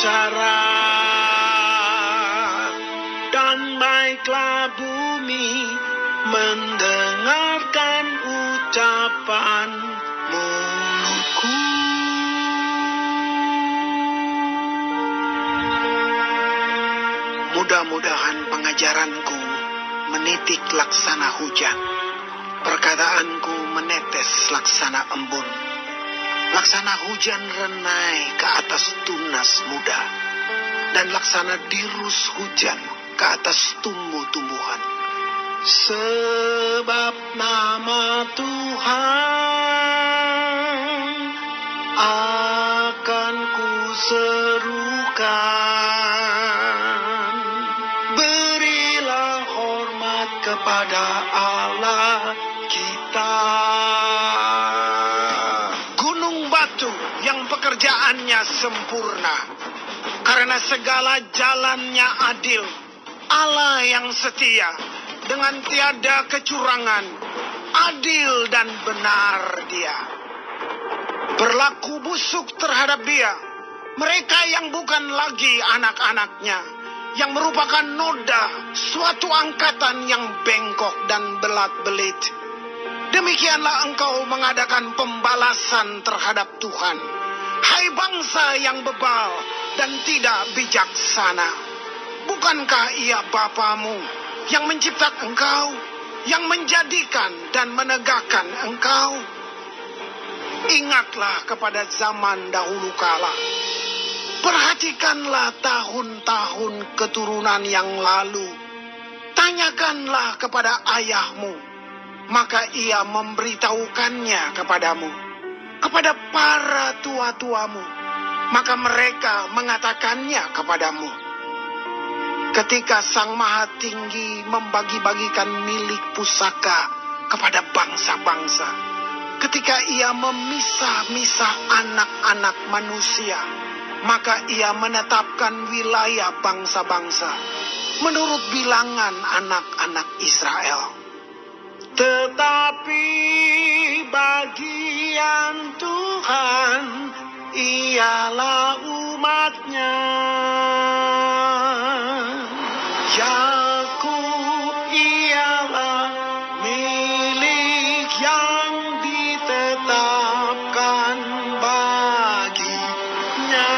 bicara, dan baiklah bumi mendengarkan ucapan mulutku. Mudah-mudahan pengajaranku menitik laksana hujan, perkataanku menetes laksana embun. Laksana hujan renai ke atas tunas muda, dan laksana dirus hujan ke atas tumbuh-tumbuhan. Sebab nama Tuhan akan kuserukan. Berilah hormat kepada Allah kita. Gunung batu yang pekerjaannya sempurna, karena segala jalannya adil. Allah yang setia, dengan tiada kecurangan, adil dan benar Dia. Berlaku busuk terhadap Dia mereka yang bukan lagi anak-anaknya, yang merupakan noda, suatu angkatan yang bengkok dan belat-belit. Demikianlah engkau mengadakan pembalasan terhadap Tuhan, hai bangsa yang bebal dan tidak bijaksana. Bukankah Ia Bapamu yang menciptakan engkau, yang menjadikan dan menegakkan engkau? Ingatlah kepada zaman dahulu kala. Perhatikanlah tahun-tahun keturunan yang lalu. Tanyakanlah kepada ayahmu, maka ia memberitahukannya kepadamu. Kepada para tua-tuamu, maka mereka mengatakannya kepadamu. Ketika Sang Maha Tinggi membagi-bagikan milik pusaka kepada bangsa-bangsa, ketika Ia memisah-misah anak-anak manusia, maka Ia menetapkan wilayah bangsa-bangsa menurut bilangan anak-anak Israel. Tetapi bagian Tuhan ialah umat-Nya. Yakub ialah milik yang ditetapkan baginya.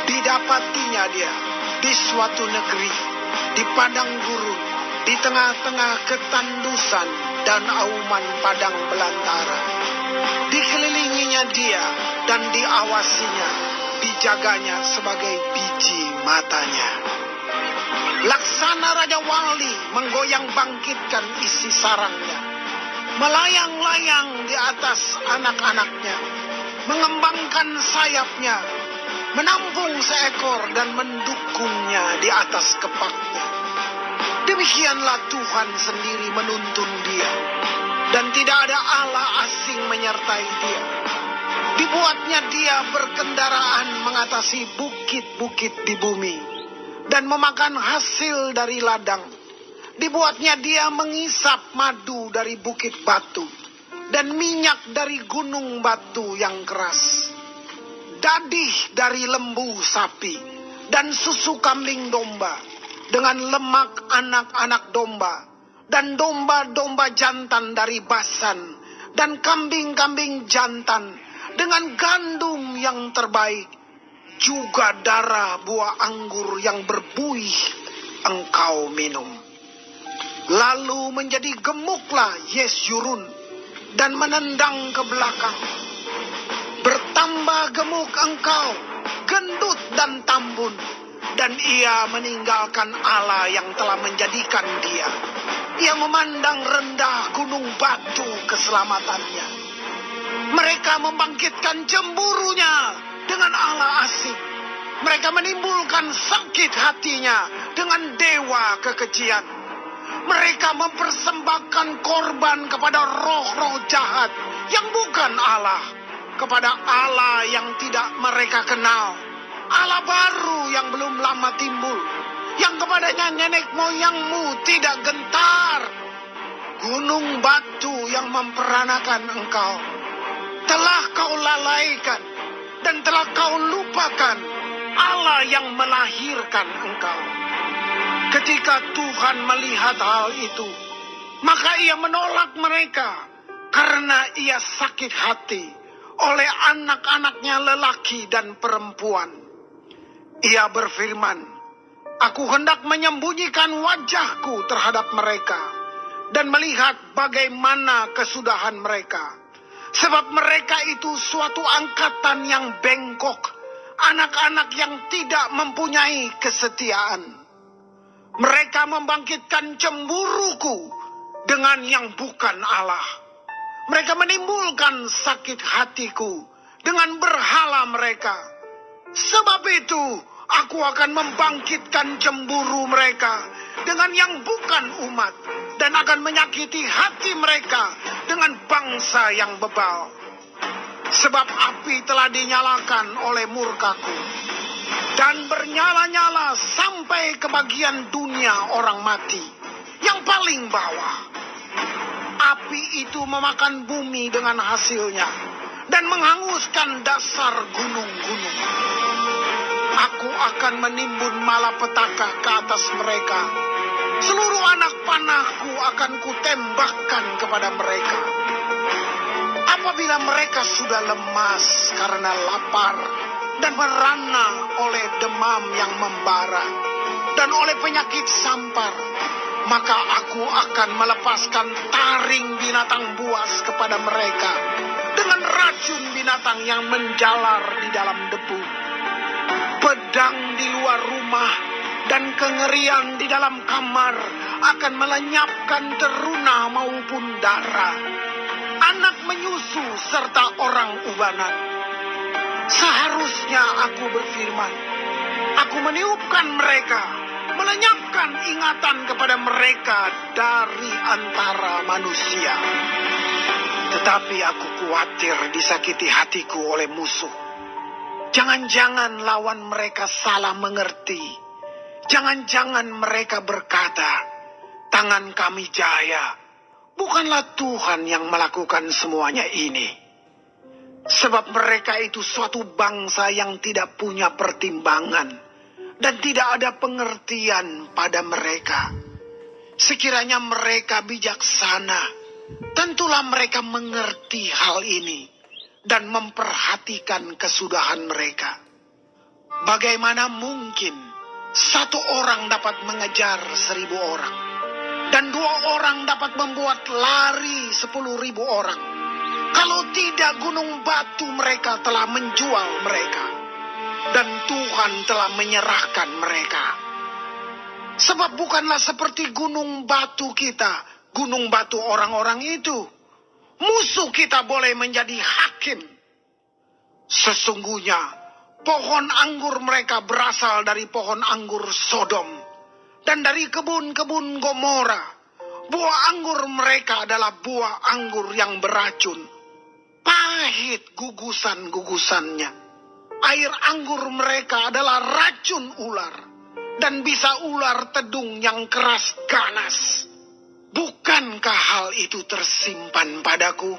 Didapatinya dia di suatu negeri, di padang gurun, di tengah-tengah ketandusan dan auman padang belantara. Dikelilinginya dia dan diawasinya, dijaganya sebagai biji matanya. Laksana Raja Wali menggoyang bangkitkan isi sarangnya, melayang-layang di atas anak-anaknya, mengembangkan sayapnya, menampung seekor dan mendukungnya di atas kepaknya. Demikianlah Tuhan sendiri menuntun dia, dan tidak ada Allah asing menyertai dia. Dibuatnya dia berkendaraan mengatasi bukit-bukit di bumi, dan memakan hasil dari ladang. Dibuatnya dia mengisap madu dari bukit batu, dan minyak dari gunung batu yang keras. Dadih dari lembu sapi, dan susu kambing domba, dengan lemak anak-anak domba, dan domba-domba jantan dari Basan, dan kambing-kambing jantan, dengan gandum yang terbaik, juga darah buah anggur yang berbuih engkau minum. Lalu menjadi gemuklah Yesyurun dan menendang ke belakang. Bertambah gemuk engkau, gendut dan tambun, dan ia meninggalkan Allah yang telah menjadikan dia. Ia memandang rendah gunung batu keselamatannya. Mereka membangkitkan cemburunya dengan Allah asing. Mereka menimbulkan sakit hatinya dengan dewa kekejian. Mereka mempersembahkan korban kepada roh-roh jahat yang bukan Allah, kepada Allah yang tidak mereka kenal, Allah baru yang belum lama timbul, yang kepadanya nenek moyangmu tidak gentar. Gunung batu yang memperanakan engkau, telah kau lalaikan dan telah kau lupakan Allah yang melahirkan engkau. Ketika Tuhan melihat hal itu, maka ia menolak mereka karena ia sakit hati oleh anak-anaknya lelaki dan perempuan. Ia berfirman, aku hendak menyembunyikan wajahku terhadap mereka dan melihat bagaimana kesudahan mereka. Sebab mereka itu suatu angkatan yang bengkok, anak-anak yang tidak mempunyai kesetiaan. Mereka membangkitkan cemburuku dengan yang bukan Allah. Mereka menimbulkan sakit hatiku dengan berhala mereka. Sebab itu aku akan membangkitkan cemburu mereka dengan yang bukan umat, dan akan menyakiti hati mereka dengan bangsa yang bebal. Sebab api telah dinyalakan oleh murkaku, dan bernyala-nyala sampai ke bagian dunia orang mati, yang paling bawah. Api itu memakan bumi dengan hasilnya, dan menghanguskan dasar gunung-gunung. Aku akan menimbun malapetaka ke atas mereka. Seluruh anak panahku akan kutembakkan kepada mereka. Apabila mereka sudah lemas karena lapar dan merana oleh demam yang membara dan oleh penyakit sampar, maka aku akan melepaskan taring binatang buas kepada mereka dengan racun binatang yang menjalar di dalam debu. Pedang di luar rumah dan kengerian di dalam kamar akan melenyapkan teruna maupun darah, anak menyusu serta orang ubanan. Seharusnya aku berfirman, aku meniupkan mereka, melenyapkan ingatan kepada mereka dari antara manusia. Tetapi aku khawatir disakiti hatiku oleh musuh. Jangan-jangan lawan mereka salah mengerti. Jangan-jangan mereka berkata, tangan kami jaya. Bukanlah Tuhan yang melakukan semuanya ini. Sebab mereka itu suatu bangsa yang tidak punya pertimbangan, dan tidak ada pengertian pada mereka. Sekiranya mereka bijaksana, tentulah mereka mengerti hal ini dan memperhatikan kesudahan mereka. Bagaimana mungkin satu orang dapat mengejar 1.000 orang, dan 2 orang dapat membuat lari 10.000 orang, kalau tidak gunung batu mereka telah menjual mereka, dan Tuhan telah menyerahkan mereka. Sebab bukanlah seperti gunung batu kita, gunung batu orang-orang itu. Musuh kita boleh menjadi hakim. Sesungguhnya pohon anggur mereka berasal dari pohon anggur Sodom dan dari kebun-kebun Gomora. Buah anggur mereka adalah buah anggur yang beracun. Pahit gugusan-gugusannya. Air anggur mereka adalah racun ular, dan bisa ular tedung yang keras ganas. Bukankah hal itu tersimpan padaku,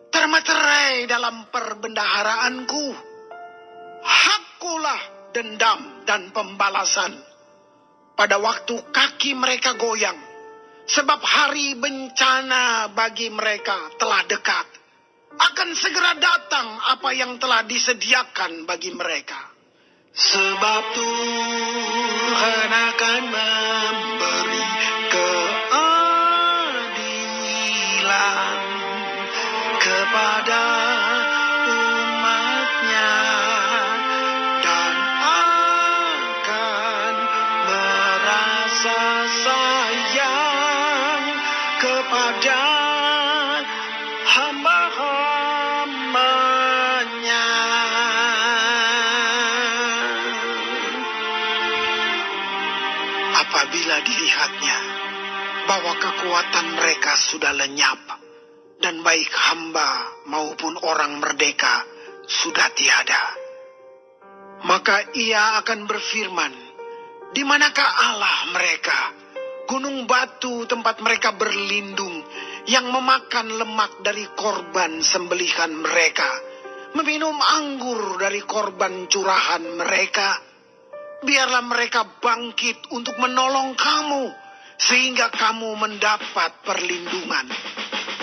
termeterai dalam perbendaharaanku? Hakkulah dendam dan pembalasan pada waktu kaki mereka goyang, sebab hari bencana bagi mereka telah dekat. Akan segera datang apa yang telah disediakan bagi mereka. Sebab Tuhan akan memberi keadilan kepada umatnya, dan akan merasa sayang kepada hamba-hambanya. Apabila dilihatnya bahwa kekuatan mereka sudah lenyap, dan baik hamba maupun orang merdeka sudah tiada, maka ia akan berfirman, di manakah Allah mereka? gunung batu tempat mereka berlindung, yang memakan lemak dari korban sembelihan mereka, meminum anggur dari korban curahan mereka. Biarlah mereka bangkit untuk menolong kamu, sehingga kamu mendapat perlindungan.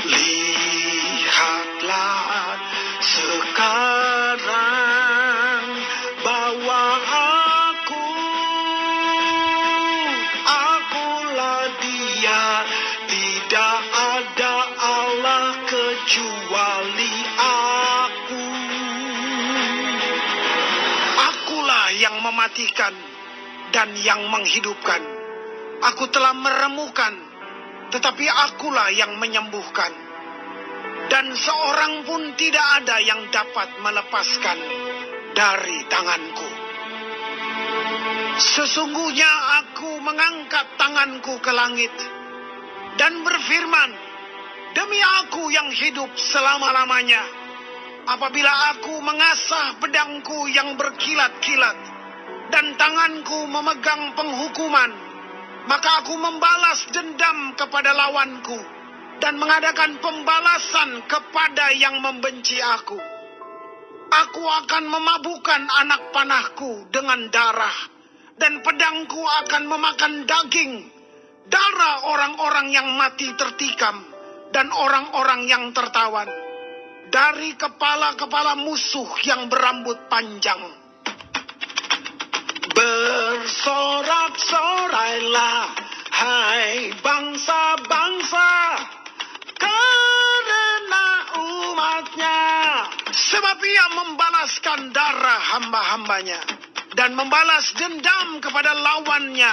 Lihatlah sekarang bahwa akulah Dia, tidak ada Allah kecuali aku. Akulah yang mematikan dan yang menghidupkan. Aku telah meremukan, tetapi akulah yang menyembuhkan. Dan seorang pun tidak ada yang dapat melepaskan dari tanganku. Sesungguhnya aku mengangkat tanganku ke langit dan berfirman, demi aku yang hidup selama-lamanya, apabila aku mengasah pedangku yang berkilat-kilat dan tanganku memegang penghukuman, maka aku membalas dendam kepada lawanku dan mengadakan pembalasan kepada yang membenci aku. Aku akan memabukkan anak panahku dengan darah, dan pedangku akan memakan daging, darah orang-orang yang mati tertikam dan orang-orang yang tertawan, dari kepala-kepala musuh yang berambut panjang. Bersorak-sorailah, hai bangsa-bangsa, karena umatnya. Sebab ia membalaskan darah hamba-hambanya dan membalas dendam kepada lawannya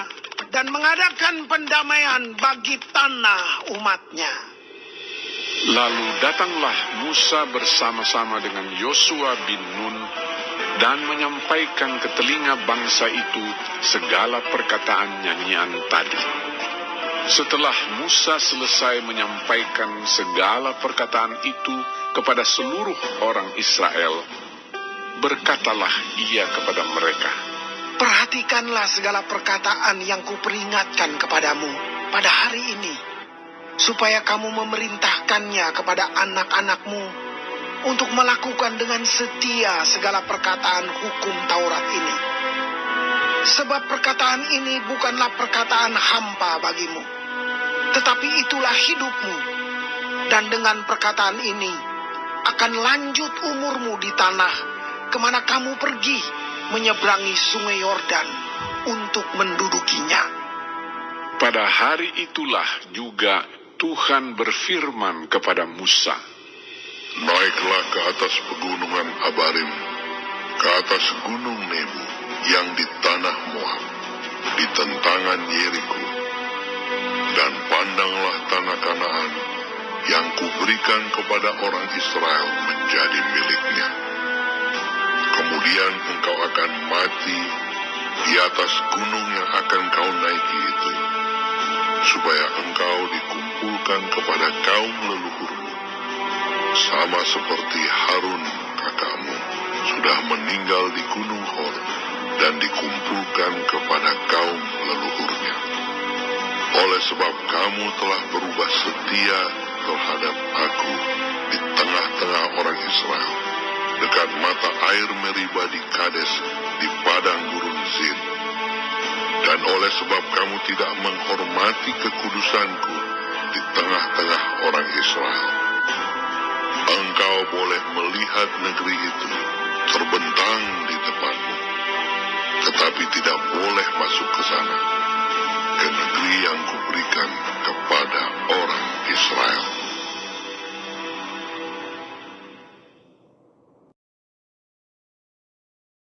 dan mengadakan pendamaian bagi tanah umatnya. Lalu datanglah Musa bersama-sama dengan Yosua bin Nun dan menyampaikan ke telinga bangsa itu segala perkataan nyanyian tadi. Setelah Musa selesai menyampaikan segala perkataan itu kepada seluruh orang Israel, berkatalah ia kepada mereka, perhatikanlah segala perkataan yang kuperingatkan kepadamu pada hari ini, supaya kamu memerintahkannya kepada anak-anakmu untuk melakukan dengan setia segala perkataan hukum Taurat ini. Sebab perkataan ini bukanlah perkataan hampa bagimu, tetapi itulah hidupmu. Dan dengan perkataan ini akan lanjut umurmu di tanah kemana kamu pergi menyeberangi sungai Yordan untuk mendudukinya. Pada hari itulah juga Tuhan berfirman kepada Musa, naiklah ke atas pegunungan Abarim, ke atas gunung Nebo yang di tanah Moab, di tentangan Yeriko, dan pandanglah tanah Kanaan yang kuberikan kepada orang Israel menjadi miliknya. Kemudian engkau akan mati di atas gunung yang akan kau naiki itu, supaya engkau dikumpulkan kepada kaum leluhurmu, sama seperti Harun kakakmu sudah meninggal di gunung Hor dan dikumpulkan kepada kaum leluhurnya. Oleh sebab kamu telah berubah setia terhadap aku di tengah-tengah orang Israel, dekat mata air Meriba di Kades di padang gurun Zin. Dan oleh sebab kamu tidak menghormati kekudusanku di tengah-tengah orang Israel, engkau boleh melihat negeri itu terbentang di depanmu, tetapi tidak boleh masuk ke sana, ke negeri yang kuberikan kepada orang Israel.